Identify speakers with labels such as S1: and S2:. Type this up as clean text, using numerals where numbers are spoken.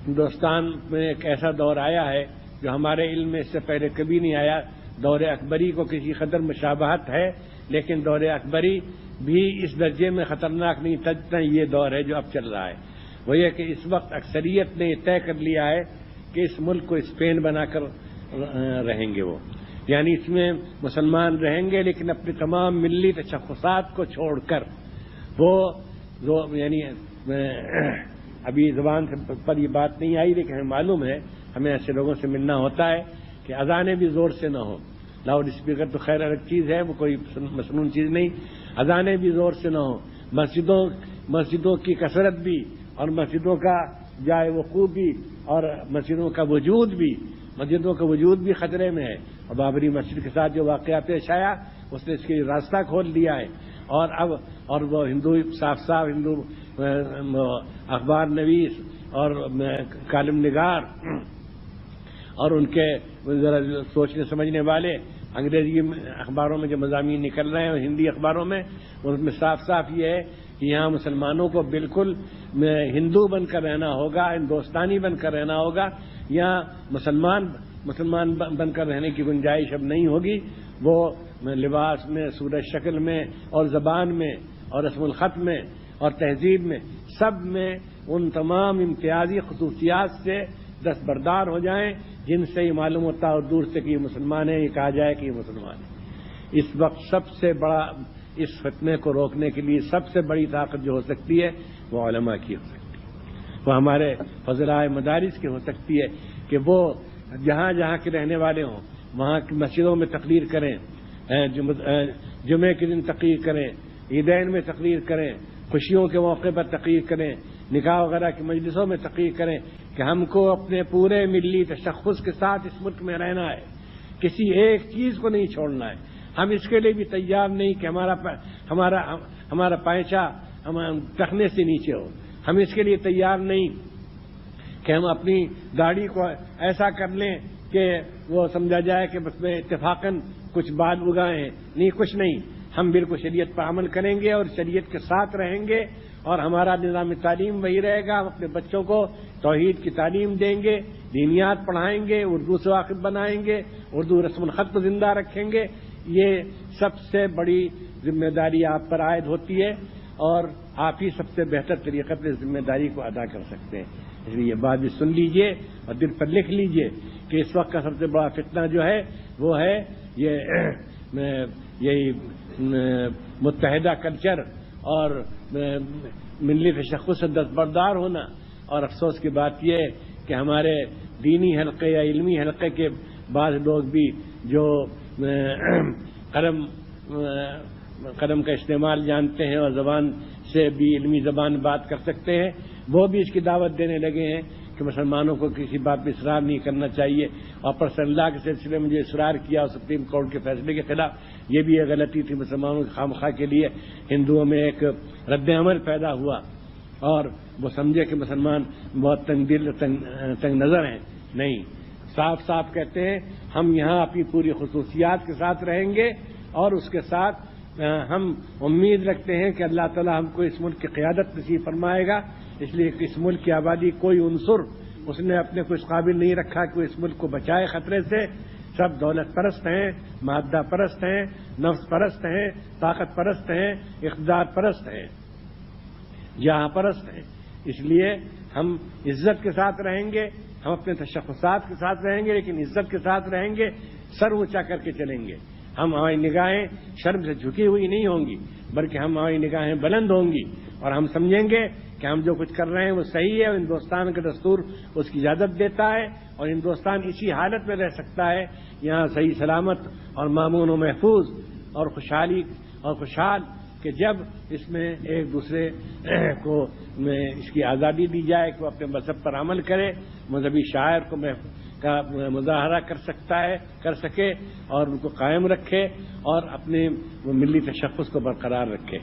S1: ہندوستان میں ایک ایسا دور آیا ہے جو ہمارے علم میں اس سے پہلے کبھی نہیں آیا۔ دور اکبری کو کسی قدر مشابہت ہے، لیکن دور اکبری بھی اس درجے میں خطرناک نہیں تھا جتنا یہ دور ہے جو اب چل رہا ہے۔ وہ یہ کہ اس وقت اکثریت نے یہ طے کر لیا ہے کہ اس ملک کو اسپین بنا کر رہیں گے وہ، یعنی اس میں مسلمان رہیں گے لیکن اپنے تمام ملی تشخصات کو چھوڑ کر وہ یعنی ابھی زبان پر یہ بات نہیں آئی لیکن ہمیں معلوم ہے، ہمیں ایسے لوگوں سے ملنا ہوتا ہے کہ اذانیں بھی زور سے نہ ہو، لاؤڈ اسپیکر تو خیر الگ چیز ہے، وہ کوئی مسنون چیز نہیں، اذانیں بھی زور سے نہ ہو، مسجدوں کی کثرت بھی اور مسجدوں کا جائے وقوع بھی اور مسجدوں کا وجود بھی خطرے میں ہے، اور بابری مسجد کے ساتھ جو واقعہ پیش آیا اس نے اس کے لیے راستہ کھول دیا ہے، اور وہ ہندو صاف ہندو اخبار نویس اور کالم نگار اور ان کے ذرا سوچنے سمجھنے والے انگریزی اخباروں میں جو مضامین نکل رہے ہیں اور ہندی اخباروں میں، ان میں صاف یہ ہے کہ یہاں مسلمانوں کو بالکل ہندو بن کر رہنا ہوگا، ہندوستانی بن کر رہنا ہوگا، یہاں مسلمان بن کر رہنے کی گنجائش اب نہیں ہوگی۔ وہ لباس میں، صورت شکل میں اور زبان میں اور رسم الخط میں اور تہذیب میں، سب میں ان تمام امتیازی خصوصیات سے دستبردار ہو جائیں جن سے یہ معلوم ہوتا ہے اور دور سے کہ یہ مسلمان ہے، یہ کہا جائے کہ یہ مسلمان ہے۔ اس وقت سب سے بڑا اس فتنے کو روکنے کے لیے سب سے بڑی طاقت جو ہو سکتی ہے وہ علماء کی ہو سکتی ہے، وہ ہمارے فضلائے مدارس کی ہو سکتی ہے کہ وہ جہاں جہاں کے رہنے والے ہوں وہاں کی مسجدوں میں تقریر کریں، جمعے کے دن تقریر کریں، عیدین میں تقریر کریں، خوشیوں کے موقع پر تقریر کریں، نکاح وغیرہ کی مجلسوں میں تقریر کریں کہ ہم کو اپنے پورے ملی تشخص کے ساتھ اس ملک میں رہنا ہے، کسی ایک چیز کو نہیں چھوڑنا ہے۔ ہم اس کے لیے بھی تیار نہیں کہ ہمارا پائچہ ٹخنے سے نیچے ہو، ہم اس کے لیے تیار نہیں کہ ہم اپنی داڑھی کو ایسا کر لیں کہ وہ سمجھا جائے کہ بس میں اتفاقاً کچھ بال اگائے ہیں، نہیں، کچھ نہیں، ہم بالکل شریعت پر عمل کریں گے اور شریعت کے ساتھ رہیں گے، اور ہمارا نظام تعلیم وہی رہے گا۔ ہم اپنے بچوں کو توحید کی تعلیم دیں گے، دینیات پڑھائیں گے، اردو سے واقف بنائیں گے، اردو رسم الخط کو زندہ رکھیں گے۔ یہ سب سے بڑی ذمہ داری آپ پر عائد ہوتی ہے اور آپ ہی سب سے بہتر طریقے پر ذمہ داری کو ادا کر سکتے ہیں۔ اس لیے یہ بات بھی سن لیجئے اور دل پر لکھ لیجئے کہ اس وقت کا سب سے بڑا فتنہ جو ہے وہ ہے یہی متحدہ کلچر اور ملی تشخص سے دستبردار ہونا۔ اور افسوس کی بات یہ ہے کہ ہمارے دینی حلقے یا علمی حلقے کے بعض لوگ بھی جو قلم کا استعمال جانتے ہیں اور زبان سے بھی علمی زبان بات کر سکتے ہیں، وہ بھی اس کی دعوت دینے لگے ہیں کہ مسلمانوں کو کسی بات پہ اصرار نہیں کرنا چاہیے، اور پرسنل لا کے سلسلے میں جو اصرار کیا اور سپریم کورٹ کے فیصلے کے خلاف، یہ بھی ایک غلطی تھی۔ مسلمانوں کے خامخواہ کے لیے ہندوؤں میں ایک رد عمل پیدا ہوا اور وہ سمجھے کہ مسلمان بہت تنگ دل تنگ نظر ہیں۔ نہیں، صاف کہتے ہیں ہم یہاں اپنی پوری خصوصیات کے ساتھ رہیں گے، اور اس کے ساتھ ہم امید رکھتے ہیں کہ اللہ تعالی ہم کو اس ملک کی قیادت نصیب فرمائے گا۔ اس لیے کہ اس ملک کی آبادی کوئی عنصر اس نے اپنے کو اس قابل نہیں رکھا کہ وہ اس ملک کو بچائے خطرے سے۔ سب دولت پرست ہیں، مادہ پرست ہیں، نفس پرست ہیں، طاقت پرست ہیں، اقتدار پرست ہیں، جہاں پرست ہیں۔ اس لیے ہم عزت کے ساتھ رہیں گے، ہم اپنے تشخصات کے ساتھ رہیں گے، لیکن عزت کے ساتھ رہیں گے، سر اونچا کر کے چلیں گے۔ ہماری نگاہیں شرم سے جھکی ہوئی نہیں ہوں گی، بلکہ ہماری نگاہیں بلند ہوں گی، اور ہم سمجھیں گے کہ ہم جو کچھ کر رہے ہیں وہ صحیح ہے، اور ہندوستان کا دستور اس کی اجازت دیتا ہے، اور ہندوستان اسی حالت میں رہ سکتا ہے، یہاں صحیح سلامت اور مامون و محفوظ اور خوشحال کہ جب اس میں ایک دوسرے کو اس کی آزادی دی جائے کہ وہ اپنے مذہب پر عمل کرے، مذہبی شاعر کا مظاہرہ کر سکے اور ان کو قائم رکھے اور اپنے ملی تشخص کو برقرار رکھے۔